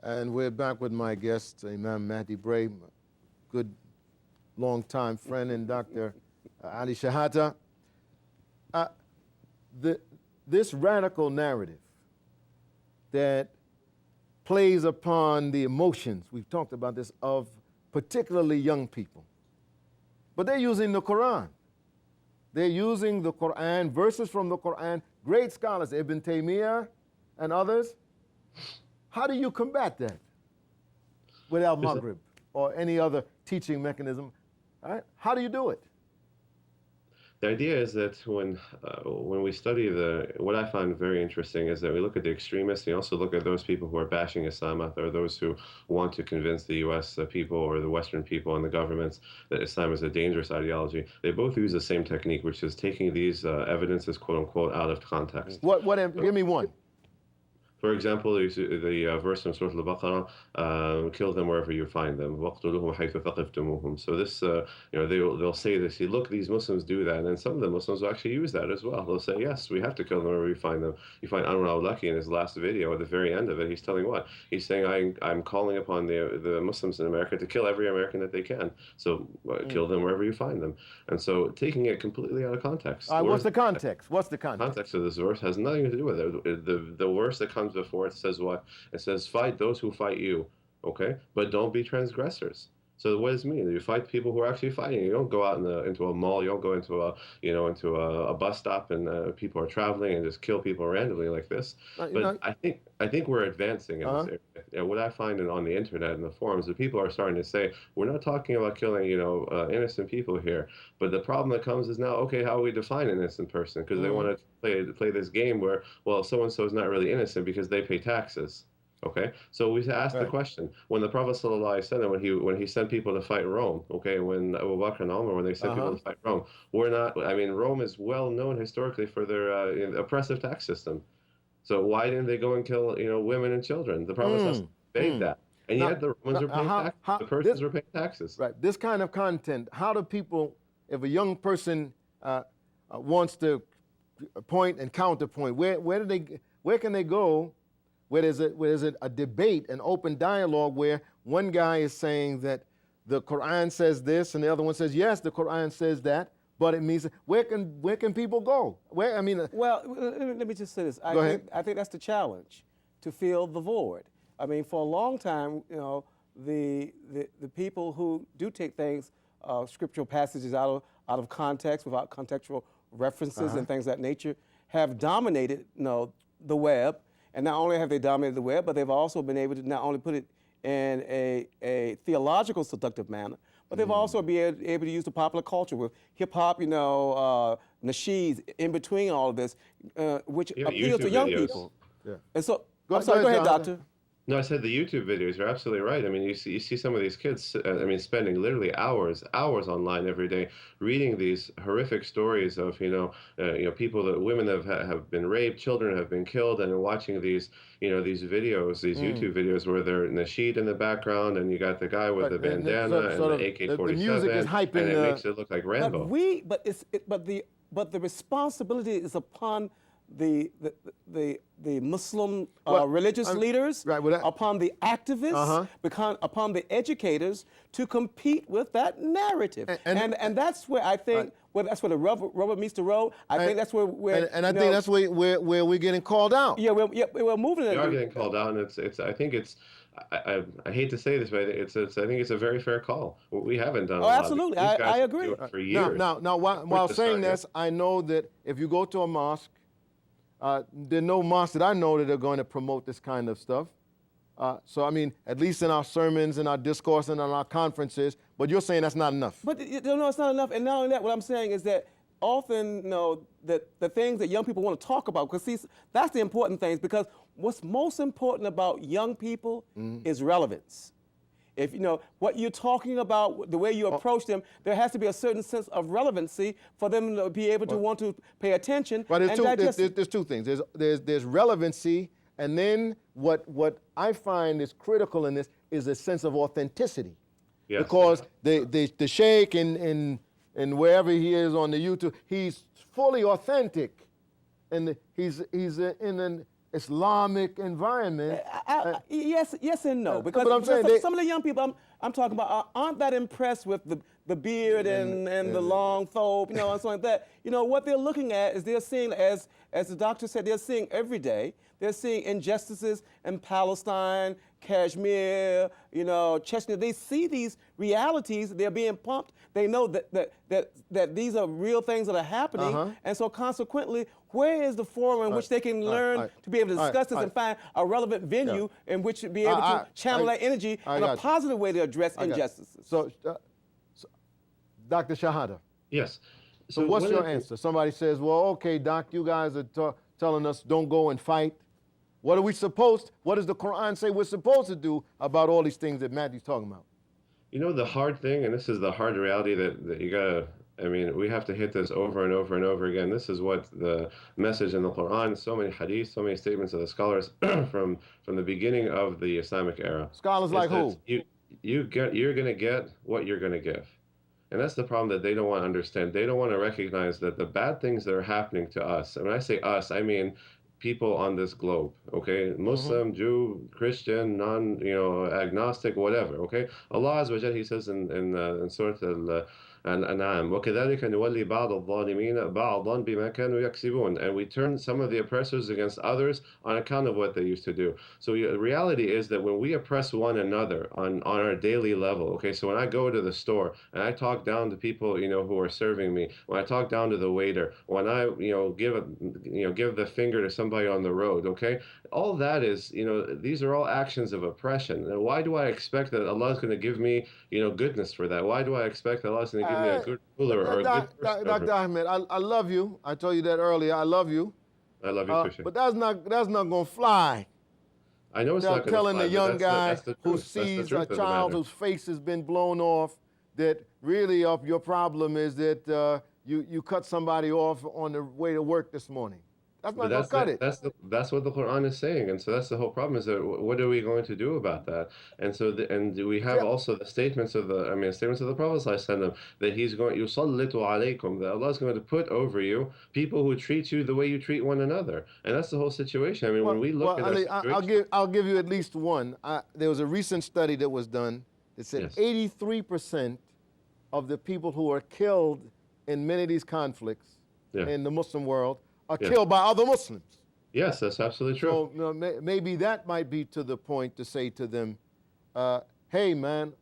And we're back with my guest, Imam Mahdi Bray, good long-time friend, and Dr. Ali Shahata. This radical narrative that plays upon the emotions, we've talked about this, of particularly young people. But they're using the Quran. They're using the Quran, verses from the Quran, great scholars, Ibn Taymiyyah and others. How do you combat that with Al-Maghrib or any other teaching mechanism? All right? How do you do it? The idea is that when we study what I find very interesting is that we look at the extremists, and also look at those people who are bashing Islam out there, those who want to convince the U.S. People or the Western people and the governments that Islam is a dangerous ideology. They both use the same technique, which is taking these evidences, quote unquote, out of context. Give me one. For example, the verse from Surah Al-Baqarah, kill them wherever you find them. وَاقْتُلُوهُمْ حَيْثُ ثَقِفْتُمُوهُم. So this, they'll say this. Look, these Muslims do that, and then some of the Muslims will actually use that as well. They'll say, yes, we have to kill them wherever we find them. You find Anwar al-Awlaki in his last video, at the very end of it, he's telling what? He's saying, I'm calling upon the Muslims in America to kill every American that they can. So kill them wherever you find them. And so taking it completely out of context. What's the context? What's the context? The context of this verse has nothing to do with it. The verse that comes before it says what? It says, fight those who fight you, okay? But don't be transgressors. So what does it mean? You fight people who are actually fighting. You don't go out into a mall. You don't go into a bus stop and people are traveling and just kill people randomly like this. But I think we're advancing in this area. What I find on the internet and the forums, the people are starting to say, we're not talking about killing innocent people here. But the problem that comes is now, okay, how do we define an innocent person? Because they want to play this game where, well, so and so is not really innocent because they pay taxes. Okay, so we asked the question, when the Prophet ﷺ, when he sent people to fight Rome, okay, when Abu Bakr and Umar, when they sent people to fight Rome, Rome is well known historically for their oppressive tax system. So why didn't they go and kill, women and children? The Prophet bade that. And yet the Romans were paying taxes, the Persians were paying taxes. Right, this kind of content, how do people, if a young person wants to point and counterpoint, where can they go? Where there's a debate, an open dialogue where one guy is saying that the Quran says this and the other one says, yes, the Quran says that, but it means, where can people go? Well, let me just say this. I think that's the challenge, to fill the void. I mean, for a long time, the people who do take things, scriptural passages out of context, without contextual references and things of that nature, have dominated, the web. And not only have they dominated the web, but they've also been able to not only put it in a theological seductive manner, but they've also been able to use the popular culture with hip-hop, nasheeds, in between all of this, which appeals to young people. Yeah. And so, go ahead, Doctor. No, I said the YouTube videos. You're absolutely right. I mean, you see some of these kids, spending literally hours online every day reading these horrific stories of, people women have been raped, children have been killed, and watching these, these videos, these YouTube videos where they're nasheed in the background, and you got the guy with the bandana and the AK-47, the music is hyping, and it makes it look like Rambo. But the responsibility is upon the Muslim religious leaders, upon the activists, upon the educators to compete with that narrative, and that's where I think that's where the rubber meets the road. I think that's where I think that's where we're getting called out. Yeah, we're moving. We are getting called out, and I think it's. I hate to say this, but I think it's a very fair call. We haven't done. Absolutely, I agree. For years. Now, while saying this, I know that if you go to a mosque. There are no mosques that I know that are going to promote this kind of stuff. So, at least in our sermons and our discourse and on our conferences, but you're saying that's not enough. But it's not enough. And not only that, what I'm saying is that often, the things that young people want to talk about, because that's the important things, because what's most important about young people is relevance. If what you're talking about, the way you approach them, there has to be a certain sense of relevancy for them to be able to want to pay attention. Right, there's two things. There's relevancy, and then what I find is critical in this is a sense of authenticity. Yes. Because the sheikh and wherever he is on the YouTube, he's fully authentic, and he's in Islamic environment. Yes and no. Because, but I'm saying some of the young people I'm talking about aren't that impressed with the beard and the long thobe, and something like that. What they're looking at is they're seeing, as the doctor said, they're seeing every day. They're seeing injustices in Palestine, Kashmir, Chechnya. They see these realities. They're being pumped. They know that these are real things that are happening. And so consequently, where is the forum in which they can learn to be able to discuss this and find a relevant venue in which to be able to channel that energy in a positive way to address injustices? So, Dr. Shahada. Yes. So what's your answer? Somebody says, well, okay, Doc, you guys are telling us don't go and fight. What does the Quran say we're supposed to do about all these things that Matthew's talking about? The hard thing, and this is the hard reality that you gotta, we have to hit this over and over and over again. This is what the message in the Quran, so many hadiths, so many statements of the scholars from the beginning of the Islamic era. Scholars like who? You're gonna get what you're gonna give. And that's the problem that they don't want to understand. They don't want to recognize that the bad things that are happening to us, and when I say us, I mean people on this globe, okay? Muslim, Jew, Christian, agnostic, whatever, okay? Allah Azza wa Jal, He says in Surah Al-An'am, وَكَذَلِكَ نُوَلِّي بَعْضَ الظَّالِمِينَ بَعْضًا بِمَا كَانُوا يَكْسِبُونَ. And we turn some of the oppressors against others on account of what they used to do. So the reality is that when we oppress one another on our daily level, okay, so when I go to the store and I talk down to people, who are serving me, when I talk down to the waiter, when I, give the finger to somebody on the road, okay, all that is, these are all actions of oppression. And why do I expect that Allah is going to give me, goodness for that? Why do I expect that Allah is going to give me a good ruler or a good person? Dr. Ahmed, I love you. I told you that earlier. I love you. I love you too. But that's not going to fly. I know it's not going to fly. Telling a young guy who sees sees a child whose face has been blown off that really your problem is that you cut somebody off on the way to work this morning. That's not going to cut it. That's what the Quran is saying, and so that's the whole problem. Is that what are we going to do about that? And so we have also the statements of the Prophet ﷺ that He's going yusallitu alaykum, that Allah is going to put over you people who treat you the way you treat one another, and that's the whole situation. When we look at Ali, I'll give you at least one. There was a recent study that was done that said 83% of the people who are killed in many of these conflicts in the Muslim world are killed by other Muslims. Yes, that's absolutely true. So maybe that might be to the point to say to them, hey man,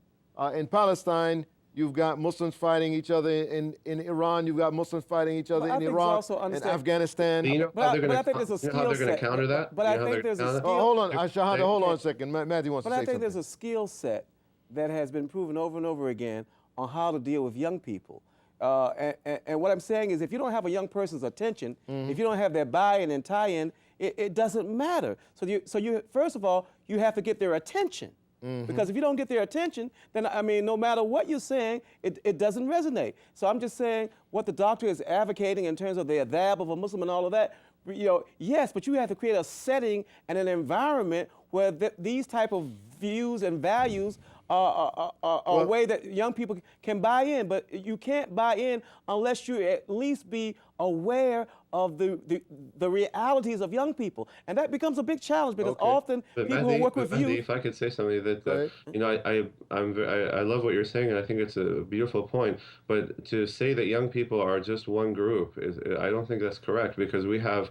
in Palestine, you've got Muslims fighting each other. In Iran, you've got Muslims fighting each other. In Iraq, in Afghanistan. But I think there's a skill set. How they're going to counter that? But I think there's a skill. Hold on, Shahada, hold on a second. Matthew wants to say something. But I think there's a skill set that has been proven over and over again on how to deal with young people. And what I'm saying is, if you don't have a young person's attention, if you don't have their buy-in and tie-in, it doesn't matter. So you first of all, you have to get their attention. Because if you don't get their attention, then no matter what you're saying, it doesn't resonate. So I'm just saying what the doctor is advocating in terms of the adab of a Muslim and all of that. Yes, but you have to create a setting and an environment where these type of views and values a way that young people can buy in, but you can't buy in unless you at least be aware of the realities of young people, and that becomes a big challenge because often people who work with youth. If I could say something that I love what you're saying, and I think it's a beautiful point. But to say that young people are just one group I don't think that's correct, because we have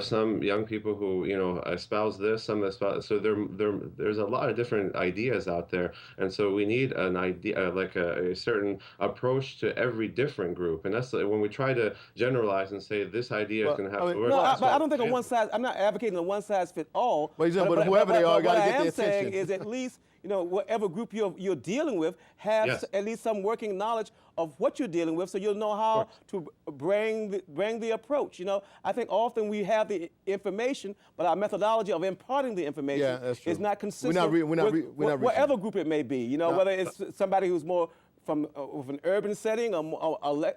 some young people who espouse this, some espouse. So there's a lot of different ideas out there, and so we need an idea like a certain approach to every different group, and that's when we try to generalize and say this idea is going to have to work. No, but I don't think I'm not advocating a one size fits all. But whoever they are, got to get their attention. What I am saying is at least whatever group you're dealing with have at least some working knowledge of what you're dealing with, so you'll know how to bring the approach. I think often we have the information, but our methodology of imparting the information is not consistent with whatever group it may be. Whether it's somebody who's more with an urban setting, a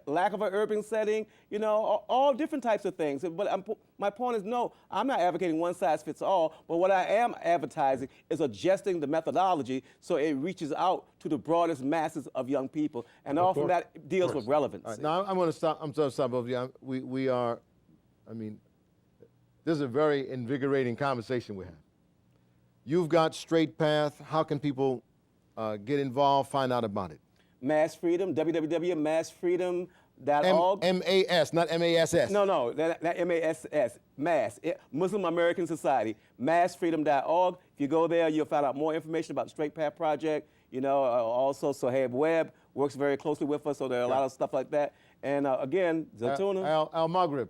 lack of an urban setting, all different types of things. But my point is, no, I'm not advocating one size fits all, but what I am advertising is adjusting the methodology so it reaches out to the broadest masses of young people, and often that deals with relevance. Right, now I'm going to stop. I'm sorry to stop both of you. We are, This is a very invigorating conversation we have. You've got Straight Path. How can people get involved, find out about it? Mass Freedom, www.massfreedom.org. M-A-S, not M-A-S-S. No, not M-A-S-S, Mass, Muslim American Society, massfreedom.org. If you go there, you'll find out more information about the Straight Path Project. You know, also Sohaib Webb works very closely with us, so there are a lot of stuff like that. And again, Zaytuna. Al-Maghrib,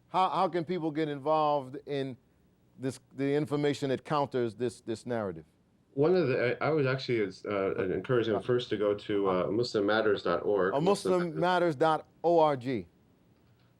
how can people get involved in the information that counters this narrative? One of the, I would actually encourage them first to go to muslimmatters.org. muslimmatters.org.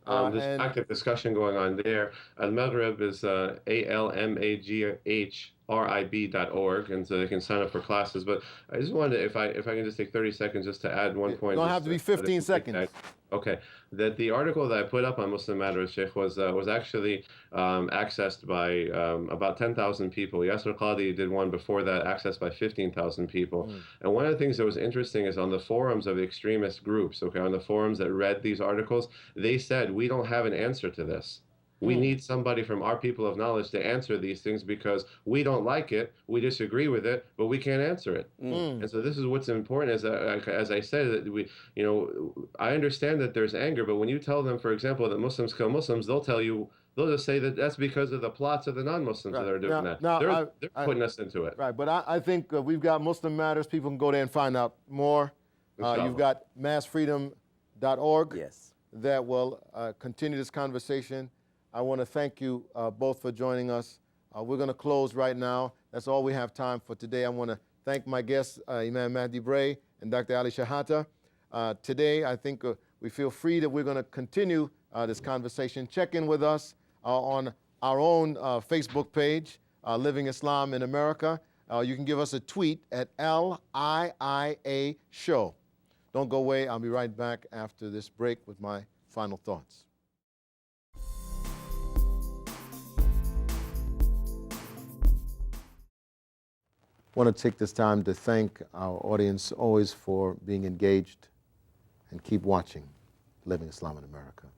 There's active discussion going on there. Al-Maghrib is ALMAGHRIB.org, and so they can sign up for classes. But I just wanted, if I can just take 30 seconds just to add one point. Don't have to be 15 seconds. Okay. That the article that I put up on Muslim Matters, Sheikh, was actually accessed by about 10,000 people. Yasser Qadhi did one before that, accessed by 15,000 people. And one of the things that was interesting is on the forums of the extremist groups, okay, on the forums that read these articles, they said, we don't have an answer to this. We need somebody from our people of knowledge to answer these things because we don't like it, we disagree with it, but we can't answer it. And so this is what's important. As I said, that I understand that there's anger, but when you tell them, for example, that Muslims kill Muslims, they'll just say that that's because of the plots of the non-Muslims that are doing that. They're putting us into it. Right, but I think we've got Muslim Matters. People can go there and find out more. You've got massfreedom.org. Yes. That will continue this conversation. I want to thank you both for joining us. We're going to close right now. That's all we have time for today. I want to thank my guests, Imam Mahdi Bray and Dr. Ali Shahata. Today, I think we feel free that we're going to continue this conversation. Check in with us on our own Facebook page, Living Islam in America. You can give us a tweet at LIIA Show. Don't go away. I'll be right back after this break with my final thoughts. I want to take this time to thank our audience always for being engaged and keep watching Living Islam in America.